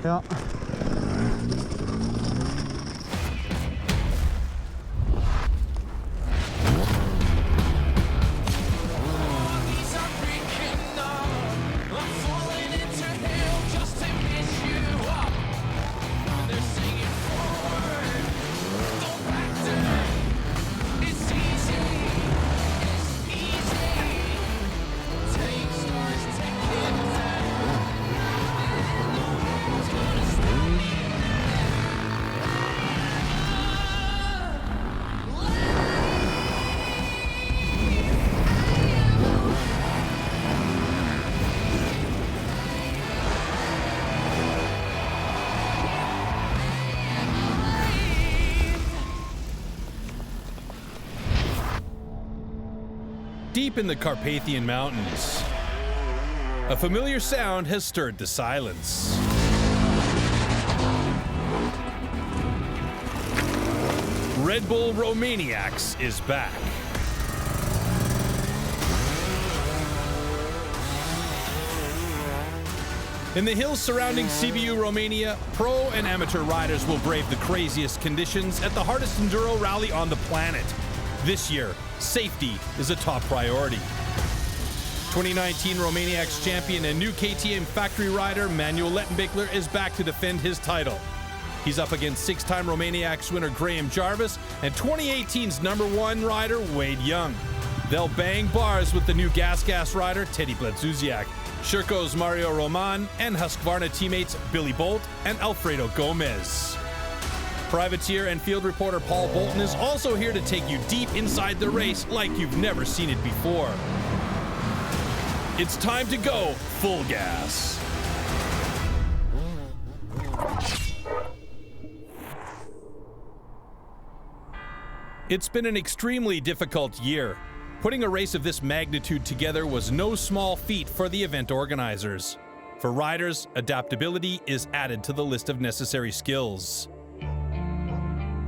Ja. Deep in the Carpathian Mountains, a familiar sound has stirred the silence. Red Bull Romaniacs is back. In the hills surrounding Sibiu, Romania, pro and amateur riders will brave the craziest conditions at the hardest enduro rally on the planet. This year, safety is a top priority. 2019 Romaniacs champion and new KTM factory rider Manuel Lettenbichler is back to defend his title. He's up against six-time Romaniacs winner Graham Jarvis and 2018's #1 rider Wade Young. They'll bang bars with the new Gas rider Teddy Bledzuziak, Sherco's Mario Roman, and Husqvarna teammates Billy Bolt and Alfredo Gomez. Privateer and field reporter Paul Bolton is also here to take you deep inside the race like you've never seen it before. It's time to go full gas. It's been an extremely difficult year. Putting a race of this magnitude together was no small feat for the event organizers. For riders, adaptability is added to the list of necessary skills.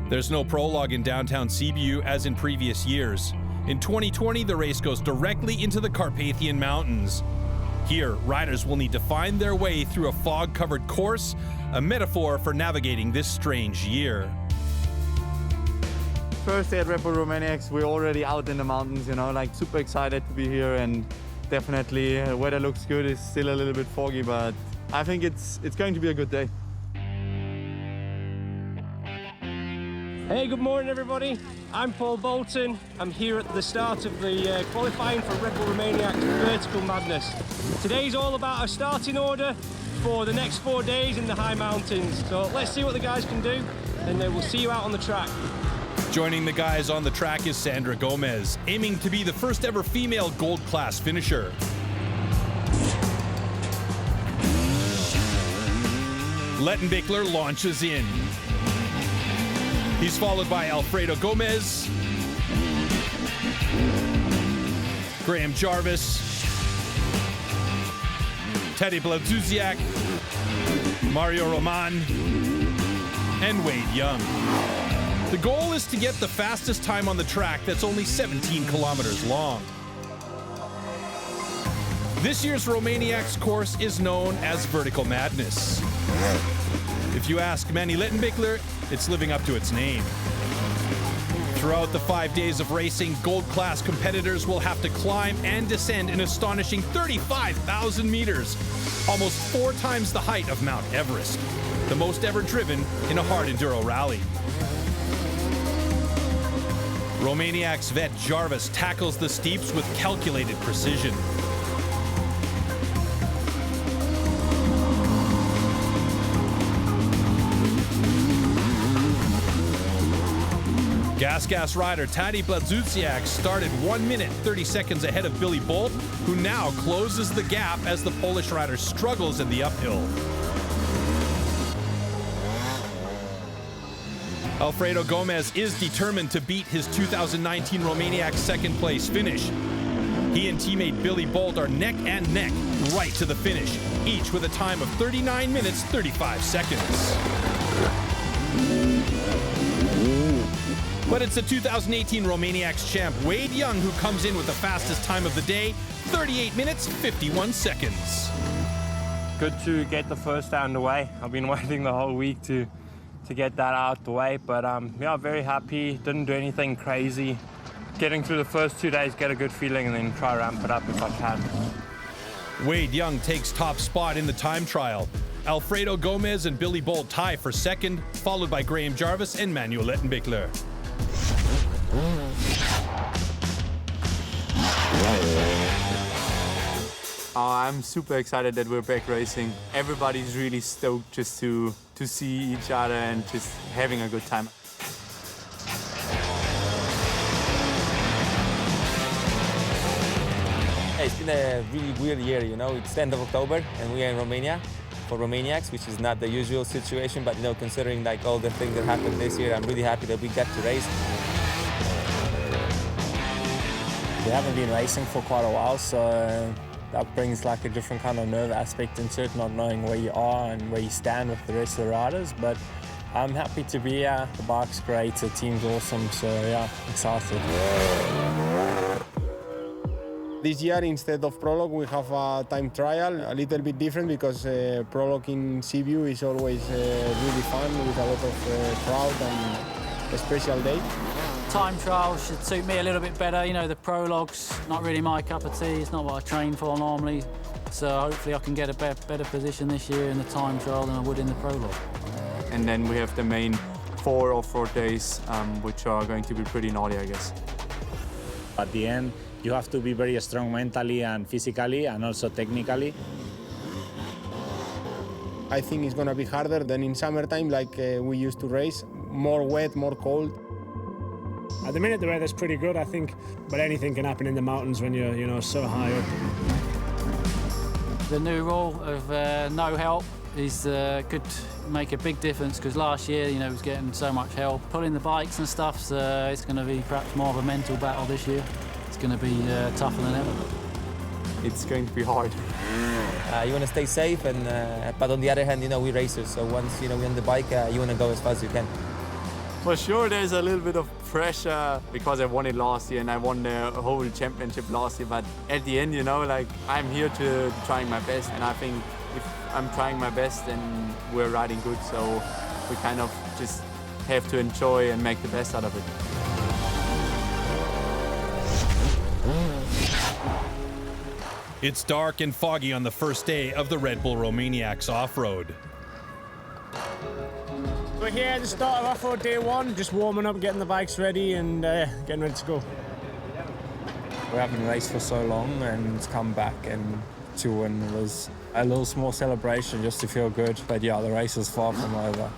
There's no prologue in downtown Sibiu as in previous years. In 2020, the race goes directly into the Carpathian Mountains. Here, riders will need to find their way through a fog-covered course, a metaphor for navigating this strange year. First day at Red Bull Romaniacs, we're already out in the mountains, you know, like super excited to be here, and definitely weather looks good. It's still a little bit foggy, but I think it's going to be a good day. Hey, good morning everybody. I'm Paul Bolton. I'm here at the start of the qualifying for Red Bull Romaniacs Vertical Madness. Today's all about a starting order for the next 4 days in the high mountains. So let's see what the guys can do, and we'll see you out on the track. Joining the guys on the track is Sandra Gomez, aiming to be the first ever female gold class finisher. Lettenbichler launches in. He's followed by Alfredo Gomez, Graham Jarvis, Teddy Bledzuziak, Mario Roman, and Wade Young. The goal is to get the fastest time on the track that's only 17 kilometers long. This year's Romaniacs course is known as Vertical Madness. If you ask Manny Lettenbichler, it's living up to its name. Throughout the 5 days of racing, gold class competitors will have to climb and descend an astonishing 35,000 meters, almost 4 times the height of Mount Everest, the most ever driven in a hard enduro rally. Romaniacs vet Jarvis tackles the steeps with calculated precision. Gas rider Tadej Bledzuziak started 1 minute 30 seconds ahead of Billy Bolt, who now closes the gap as the Polish rider struggles in the uphill. Alfredo Gomez is determined to beat his 2019 Romaniacs second place finish. He and teammate Billy Bolt are neck and neck right to the finish, each with a time of 39 minutes 35 seconds. But it's the 2018 Romaniacs champ Wade Young who comes in with the fastest time of the day, 38 minutes 51 seconds. Good to get the first day underway. I've been waiting the whole week to get that out the way, but yeah, very happy. Didn't do anything crazy. Getting through the first 2 days, get a good feeling, and then try to ramp it up if I can. Wade Young takes top spot in the time trial. Alfredo Gomez and Billy Bolt tie for second, followed by Graham Jarvis and Manuel Lettenbichler. I'm super excited that we're back racing. Everybody's really stoked just to see each other and just having a good time. It's been a really weird year, you know. It's the end of October and we are in Romania for Romaniacs, which is not the usual situation, but you know, considering like all the things that happened this year, I'm really happy that we got to race. We haven't been racing for quite a while, so that brings like a different kind of nerve aspect into it, not knowing where you are and where you stand with the rest of the riders. But I'm happy to be here. The bike's great, the team's awesome, so yeah, excited. This year, instead of prologue, we have a time trial, a little bit different because prologue in Sibiu is always really fun with a lot of crowd and a special day. Time trial should suit me a little bit better. You know, the prologue's not really my cup of tea. It's not what I train for normally. So hopefully I can get a better position this year in the time trial than I would in the prologue. And then we have the main 4 off-road days, which are going to be pretty naughty, I guess. At the end, you have to be very strong mentally and physically and also technically. I think it's gonna be harder than in summertime, like we used to race. More wet, more cold. At the minute, the weather's pretty good, I think, but anything can happen in the mountains when you're, you know, so high up. The new rule of no help is could make a big difference because last year, you know, was getting so much help pulling the bikes and stuff. So it's going to be perhaps more of a mental battle this year. It's going to be tougher than ever. It's going to be hard. You want to stay safe, and but on the other hand, you know, we're racers. So once you know we're on the bike, you want to go as fast as you can. For sure, there's a little bit of pressure because I won it last year and I won the whole championship last year. But at the end, you know, like I'm here to trying my best, and I think if I'm trying my best, then we're riding good. So we kind of just have to enjoy and make the best out of it. It's dark and foggy on the first day of the Red Bull Romaniacs off-road. We're here at the start of off-road day 1, just warming up, getting the bikes ready and getting ready to go. We haven't raced for so long and it's come back and to win. It was a little small celebration just to feel good, but yeah, the race is far from over.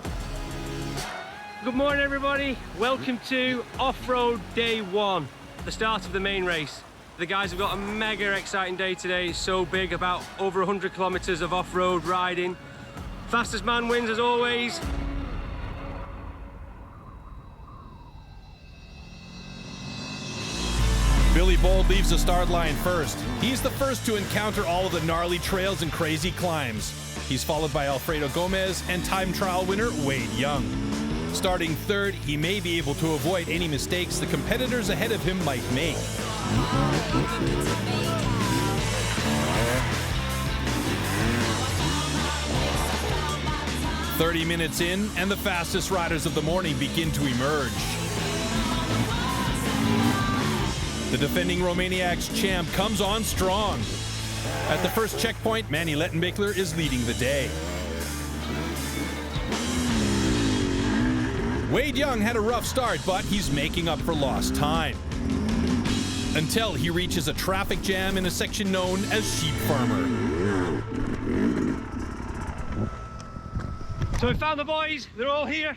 Good morning, everybody. Welcome to off-road day 1, the start of the main race. The guys have got a mega exciting day today. It's so big, about over 100 kilometers of off-road riding. Fastest man wins as always. Billy Bold leaves the start line first. He's the first to encounter all of the gnarly trails and crazy climbs. He's followed by Alfredo Gomez and time trial winner Wade Young. Starting third, he may be able to avoid any mistakes the competitors ahead of him might make. 30 minutes in, and the fastest riders of the morning begin to emerge. The defending Romaniacs champ comes on strong. At the first checkpoint, Manny Lettenbichler is leading the day. Wade Young had a rough start, but he's making up for lost time. Until he reaches a traffic jam in a section known as Sheep Farmer. So we found the boys, they're all here.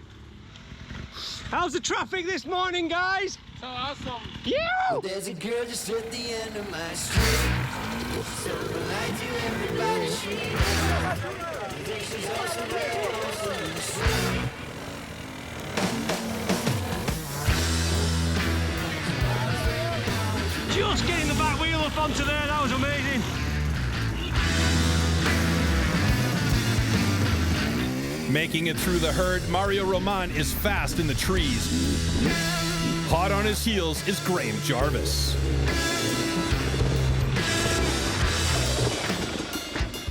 How's the traffic this morning, guys? So awesome. Yeah! There's a girl just at the end of my street. So polite to everybody she thinks she's also very awesome in the street. Just getting the back wheel up onto there, that was amazing. Making it through the herd, Mario Roman is fast in the trees. Hot on his heels is Graham Jarvis.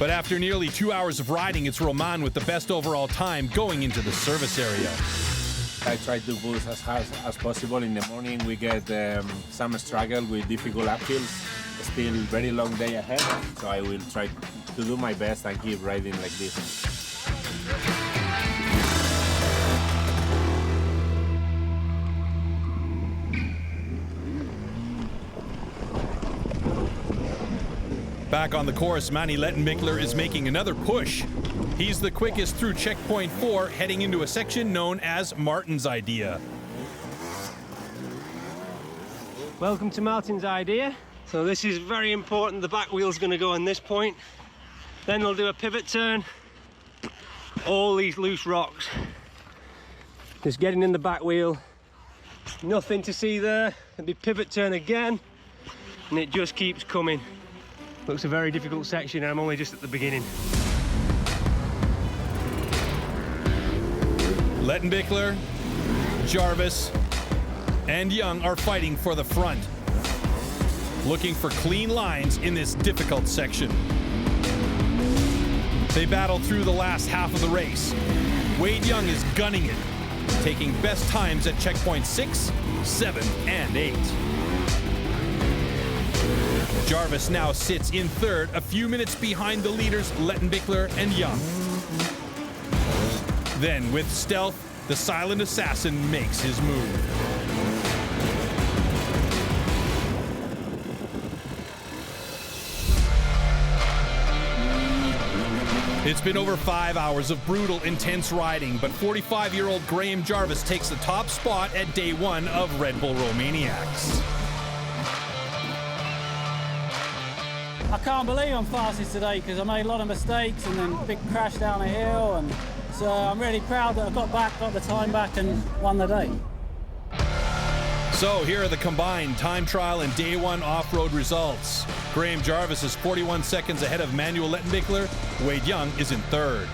But after nearly 2 hours of riding, it's Roman with the best overall time going into the service area. I try to boost as hard as possible. In the morning we get some struggle with difficult uphills. Still very long day ahead, so I will try to do my best and keep riding like this. Back on the course, Manny Lettenbichler is making another push. He's the quickest through checkpoint 4, heading into a section known as Martin's Idea. Welcome to Martin's Idea. So this is very important. The back wheel's going to go on this point. Then they'll do a pivot turn. All these loose rocks. Just getting in the back wheel. Nothing to see there. And the pivot turn again. And it just keeps coming. Looks a very difficult section and I'm only just at the beginning. Lettenbichler, Jarvis, and Young are fighting for the front, looking for clean lines in this difficult section. They battle through the last half of the race. Wade Young is gunning it, taking best times at checkpoint 6, 7, and 8. Jarvis now sits in third, a few minutes behind the leaders Lettenbichler and Young. Then, with stealth, the silent assassin makes his move. It's been over 5 hours of brutal, intense riding, but 45-year-old Graham Jarvis takes the top spot at day 1 of Red Bull Romaniacs. I can't believe I'm fastest today because I made a lot of mistakes and then big crash down a hill, and so I'm really proud that I got the time back and won the day. So here are the combined time trial and day 1 off-road results. Graham Jarvis is 41 seconds ahead of Manuel Lettenbichler. Wade Young is in third.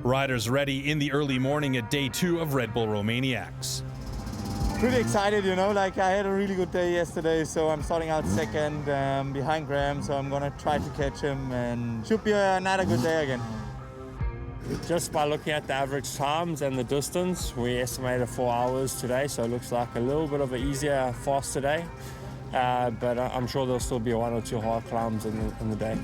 Riders ready in the early morning at day 2 of Red Bull Romaniacs. Pretty excited, you know, like I had a really good day yesterday, so I'm starting out second behind Graham, so I'm gonna try to catch him and should be another good day again. Just by looking at the average times and the distance, we estimated 4 hours today, so it looks like a little bit of an easier, faster day. But I'm sure there'll still be 1 or 2 hard climbs in the day.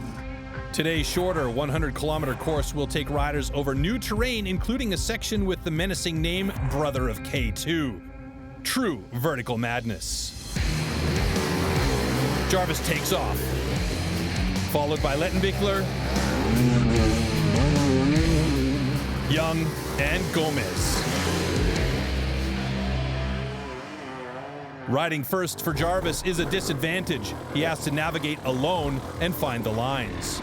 Today's shorter 100-kilometer course will take riders over new terrain, including a section with the menacing name Brother of K2. True vertical madness. Jarvis takes off, followed by Lettenbichler, Young, and Gomez. Riding first for Jarvis is a disadvantage. He has to navigate alone and find the lines.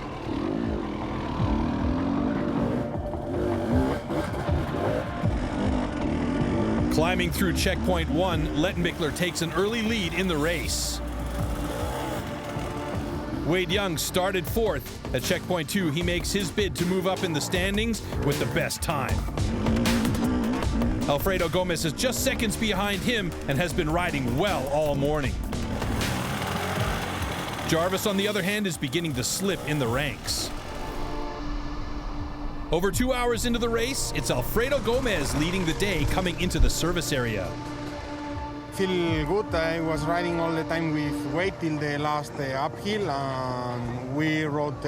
Climbing through checkpoint 1, Lettenbichler takes an early lead in the race. Wade Young started 4th. At checkpoint 2, he makes his bid to move up in the standings with the best time. Alfredo Gomez is just seconds behind him and has been riding well all morning. Jarvis, on the other hand, is beginning to slip in the ranks. Over 2 hours into the race, it's Alfredo Gomez leading the day coming into the service area. Feel good. I was riding all the time with Wade till the last uphill, and we rode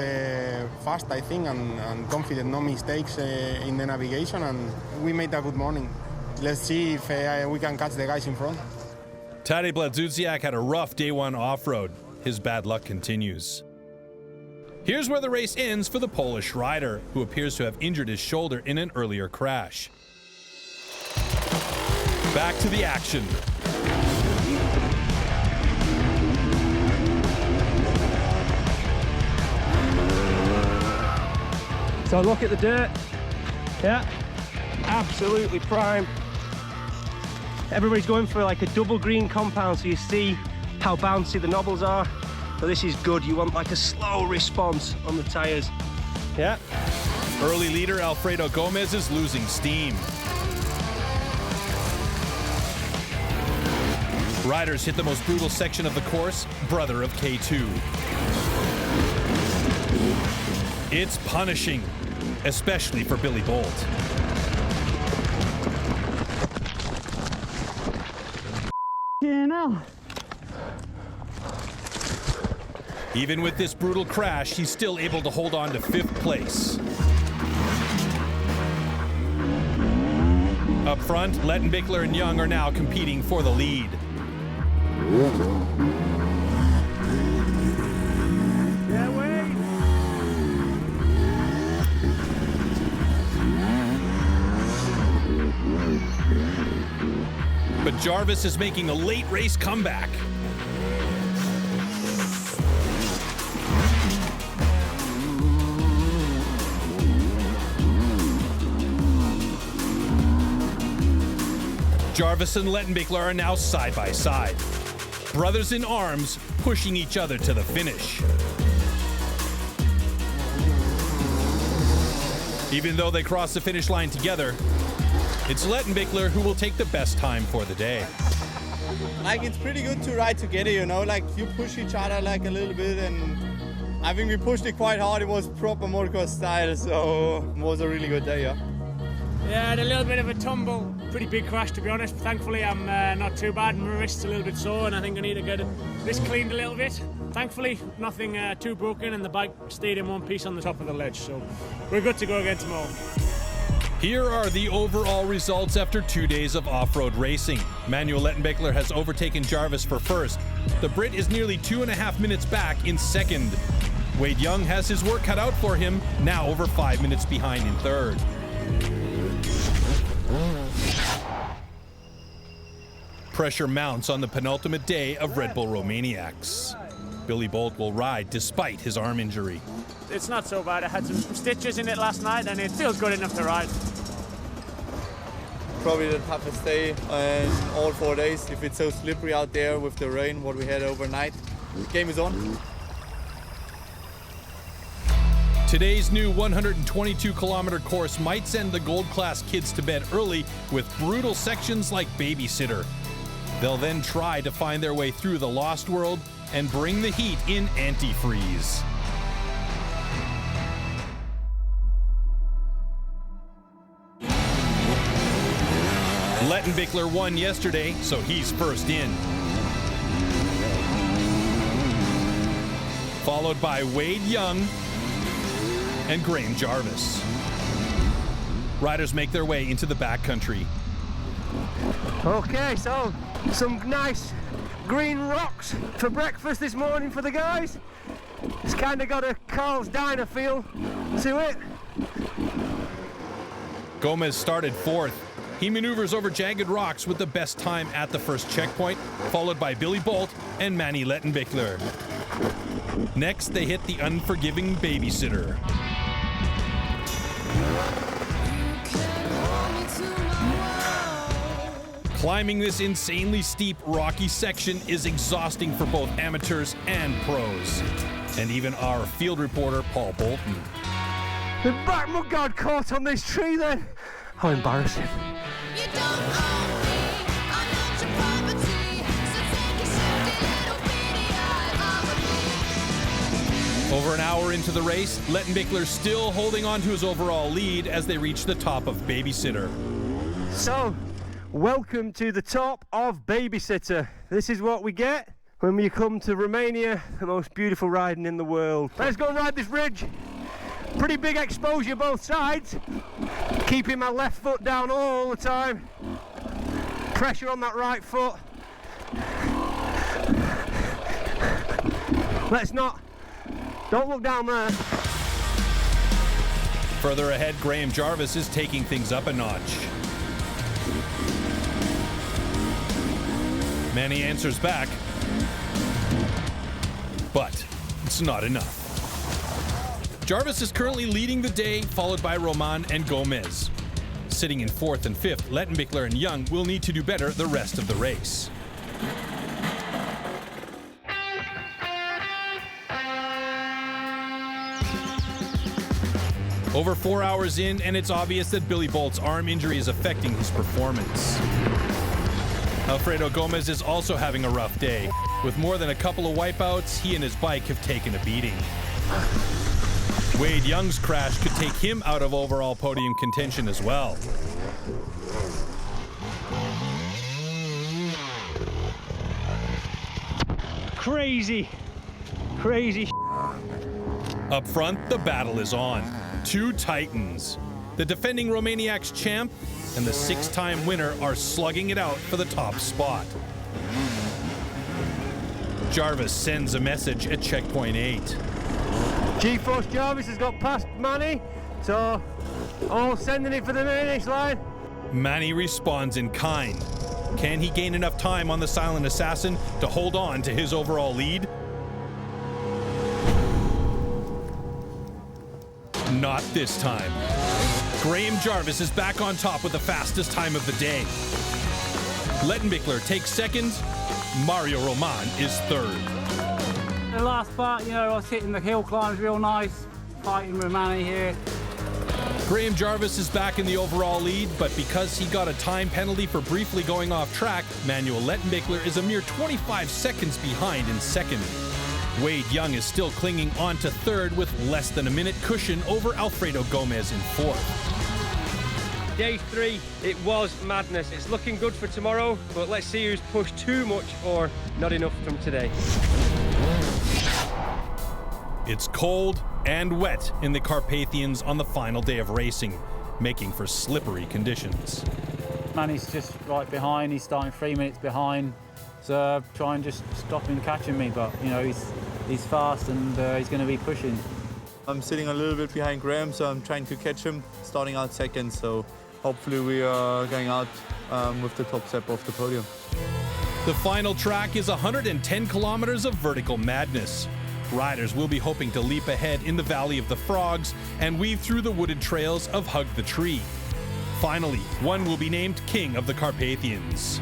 fast, I think, and confident, no mistakes in the navigation, and we made a good morning. Let's see if we can catch the guys in front. Tadej Bladzuciak had a rough day 1 off-road. His bad luck continues. Here's where the race ends for the Polish rider, who appears to have injured his shoulder in an earlier crash. Back to the action. So look at the dirt. Yeah, absolutely prime. Everybody's going for like a double green compound, so you see how bouncy the knobbles are. So this is good. You want like a slow response on the tires. Yeah. Early leader Alfredo Gomez is losing steam. Riders hit the most brutal section of the course, brother of K2. It's punishing, especially for Billy Bolt. Even with this brutal crash, he's still able to hold on to 5th place. Up front, Lettenbichler and Young are now competing for the lead. But Jarvis is making a late race comeback. Jarvis and Lettenbichler are now side by side. Brothers in arms, pushing each other to the finish. Even though they cross the finish line together, it's Lettenbichler who will take the best time for the day. Like, it's pretty good to ride together, you know, like you push each other like a little bit, and I think we pushed it quite hard. It was proper motocross style, so it was a really good day, yeah. Yeah, I had a little bit of a tumble, pretty big crash to be honest. Thankfully I'm not too bad, my wrist's a little bit sore and I think I need to get this cleaned a little bit. Thankfully nothing too broken and the bike stayed in one piece on the top of the ledge, so we're good to go again tomorrow. Here are the overall results after 2 days of off-road racing. Manuel Lettenbichler has overtaken Jarvis for first. The Brit is nearly 2.5 minutes back in second. Wade Young has his work cut out for him, now over 5 minutes behind in third. Pressure mounts on the penultimate day of Red Bull Romaniacs. Billy Bolt will ride despite his arm injury. It's not so bad. I had some stitches in it last night and it feels good enough to ride. Probably the toughest day in all 4 days. If it's so slippery out there with the rain, what we had overnight. The game is on. Today's new 122-kilometer course might send the gold class kids to bed early with brutal sections like Babysitter. They'll then try to find their way through the Lost World and bring the heat in antifreeze. Lettenbichler won yesterday, so he's first in. Followed by Wade Young and Graham Jarvis. Riders make their way into the backcountry. Okay, so some nice green rocks for breakfast this morning for the guys. It's kind of got a Carl's Diner feel to it. Gomez started fourth. He maneuvers over jagged rocks with the best time at the first checkpoint, followed by Billy Bolt and Manny Lettenbichler. Next, they hit the unforgiving Babysitter. Climbing this insanely steep, rocky section is exhausting for both amateurs and pros. And even our field reporter, Paul Bolton. The back mudguard caught on this tree then. How embarrassing. You don't own me, I'm not your property, so take a little bitty eye of me. Over an hour into the race, Lettenbichler still holding on to his overall lead as they reach the top of Babysitter. So, welcome to the top of Babysitter. This is what we get when you come to Romania, the most beautiful riding in the world. Let's go ride this ridge. Pretty big exposure both sides. Keeping my left foot down all the time. Pressure on that right foot. Don't look down there. Further ahead, Graham Jarvis is taking things up a notch. Manny answers back, but it's not enough. Jarvis is currently leading the day, followed by Roman and Gomez. Sitting in fourth and fifth, Lettenbichler and Young will need to do better the rest of the race. Over 4 hours in, and it's obvious that Billy Bolt's arm injury is affecting his performance. Alfredo Gomez is also having a rough day. With more than a couple of wipeouts, he and his bike have taken a beating. Wade Young's crash could take him out of overall podium contention as well. Crazy. Up front, the battle is on. Two titans. The defending Romaniacs champ and the six-time winner are slugging it out for the top spot. Jarvis sends a message at checkpoint 8. G-Force Jarvis has got past Manny, so all sending it for the finish line. Manny responds in kind. Can he gain enough time on the Silent Assassin to hold on to his overall lead? Not this time. Graham Jarvis is back on top with the fastest time of the day. Lettenbichler takes second. Mario Roman is third. The last part, I was hitting the hill climbs real nice, fighting with Manny here. Graham Jarvis is back in the overall lead, but because he got a time penalty for briefly going off track, Manuel Lettenbichler is a mere 25 seconds behind in second. Wade Young is still clinging on to third with less than a minute cushion over Alfredo Gomez in fourth. Day 3, it was madness. It's looking good for tomorrow, but let's see who's pushed too much or not enough from today. It's cold and wet in the Carpathians on the final day of racing, making for slippery conditions. Manny's just right behind, he's starting 3 minutes behind. So try and just stop him catching me, but he's fast and he's going to be pushing. I'm sitting a little bit behind Graham, so I'm trying to catch him, starting out second, so hopefully we are going out with the top step of the podium. The final track is 110 kilometers of vertical madness. Riders will be hoping to leap ahead in the Valley of the Frogs and weave through the wooded trails of Hug the Tree. Finally, one will be named King of the Carpathians.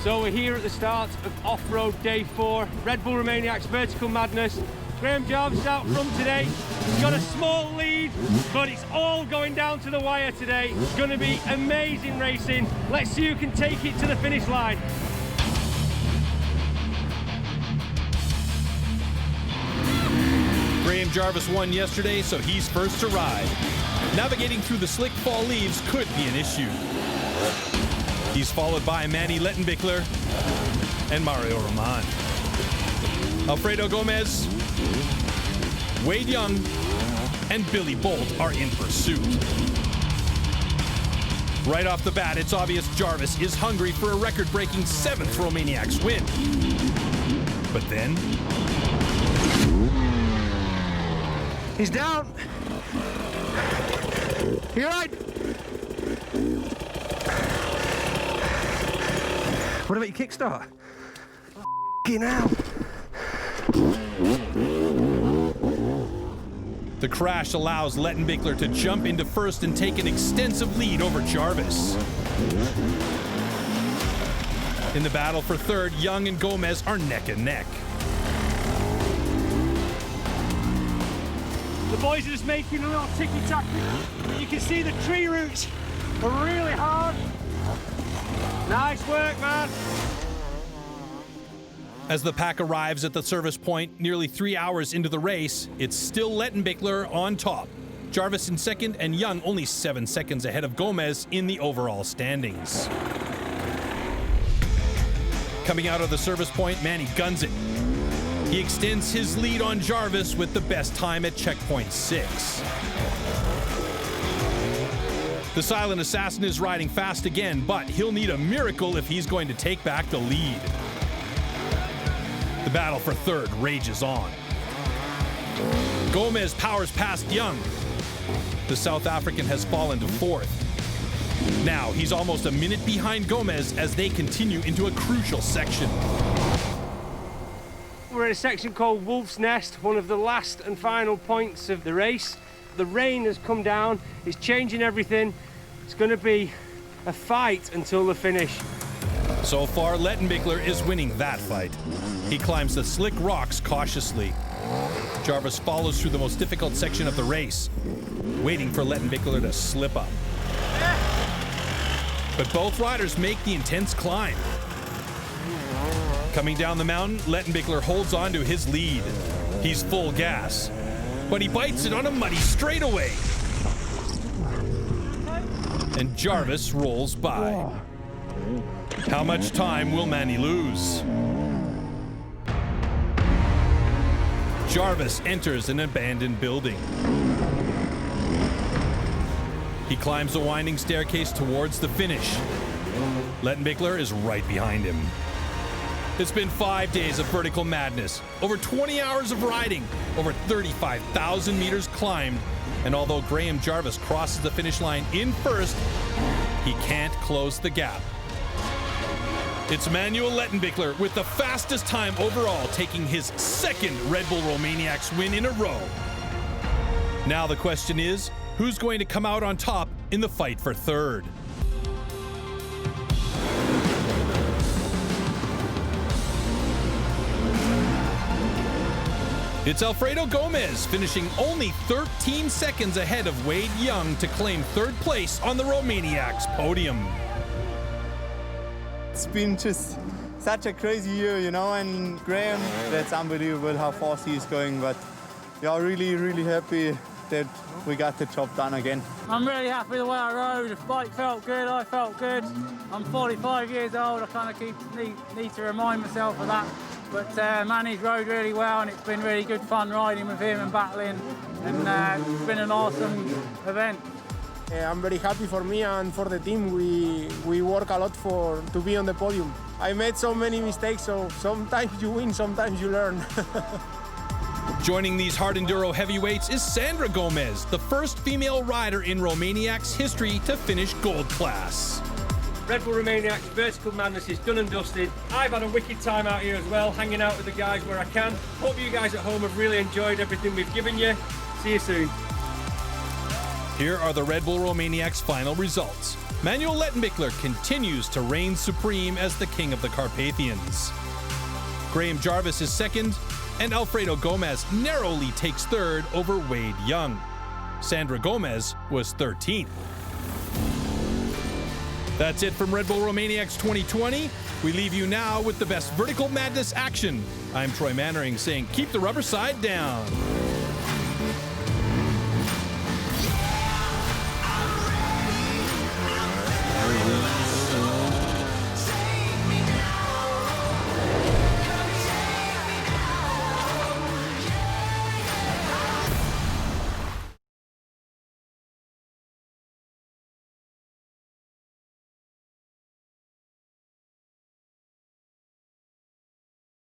So we're here at the start of off-road day 4, Red Bull Romaniacs Vertical Madness. Graham Jarvis out front today. He's got a small lead, but it's all going down to the wire today. It's going to be amazing racing. Let's see who can take it to the finish line. Graham Jarvis won yesterday, so he's first to ride. Navigating through the slick fall leaves could be an issue. He's followed by Manny Lettenbichler and Mario Roman. Alfredo Gomez, Wade Young, and Billy Bolt are in pursuit. Right off the bat, it's obvious Jarvis is hungry for a record-breaking 7th Romaniacs win. But then... He's down. You're right. What about your kickstart? Now. The crash allows Lettenbichler to jump into first and take an extensive lead over Jarvis. In the battle for third, Young and Gomez are neck and neck. The boys are just making a little ticky-tacky. You can see the tree roots are really hard. Nice work, man. As the pack arrives at the service point nearly 3 hours into the race, it's still Lettenbichler on top. Jarvis in second and Young only 7 seconds ahead of Gomez in the overall standings. Coming out of the service point, Manny guns it. He extends his lead on Jarvis with the best time at checkpoint 6. The Silent Assassin is riding fast again, but he'll need a miracle if he's going to take back the lead. The battle for third rages on. Gomez powers past Young. The South African has fallen to fourth. Now he's almost a minute behind Gomez as they continue into a crucial section. We're in a section called Wolf's Nest, one of the last and final points of the race. The rain has come down, it's changing everything. It's going to be a fight until the finish. So far, Lettenbichler is winning that fight. He climbs the slick rocks cautiously. Jarvis follows through the most difficult section of the race, waiting for Lettenbichler to slip up. But both riders make the intense climb. Coming down the mountain, Lettenbichler holds on to his lead. He's full gas, but he bites it on a muddy straightaway. And Jarvis rolls by. How much time will Manny lose? Jarvis enters an abandoned building. He climbs a winding staircase towards the finish. Lettenbichler is right behind him. It's been 5 days of vertical madness, over 20 hours of riding, over 35,000 meters climbed, and although Graham Jarvis crosses the finish line in first, he can't close the gap. It's Manuel Lettenbichler with the fastest time overall, taking his second Red Bull Romaniacs win in a row. Now the question is, who's going to come out on top in the fight for third? It's Alfredo Gomez, finishing only 13 seconds ahead of Wade Young to claim third place on the Romaniacs podium. It's been just such a crazy year, you know, and Graham, that's unbelievable how fast he is going, but we are really, really happy that we got the job done again. I'm really happy the way I rode. The bike felt good, I felt good. I'm 45 years old, I kind of need to remind myself of that. But Manny's rode really well, and it's been really good fun riding with him and battling, and it's been an awesome event. I'm very happy for me and for the team. We work a lot to be on the podium. I made so many mistakes, so sometimes you win, sometimes you learn. Joining these hard enduro heavyweights is Sandra Gomez, the first female rider in Romaniacs history to finish gold class. Red Bull Romaniacs Vertical Madness is done and dusted. I've had a wicked time out here as well, hanging out with the guys where I can. Hope you guys at home have really enjoyed everything we've given you. See you soon. Here are the Red Bull Romaniacs' final results. Manuel Lettenbichler continues to reign supreme as the king of the Carpathians. Graham Jarvis is second, and Alfredo Gomez narrowly takes third over Wade Young. Sandra Gomez was 13th. That's it from Red Bull Romaniacs 2020. We leave you now with the best vertical madness action. I'm Troy Mannering saying keep the rubber side down.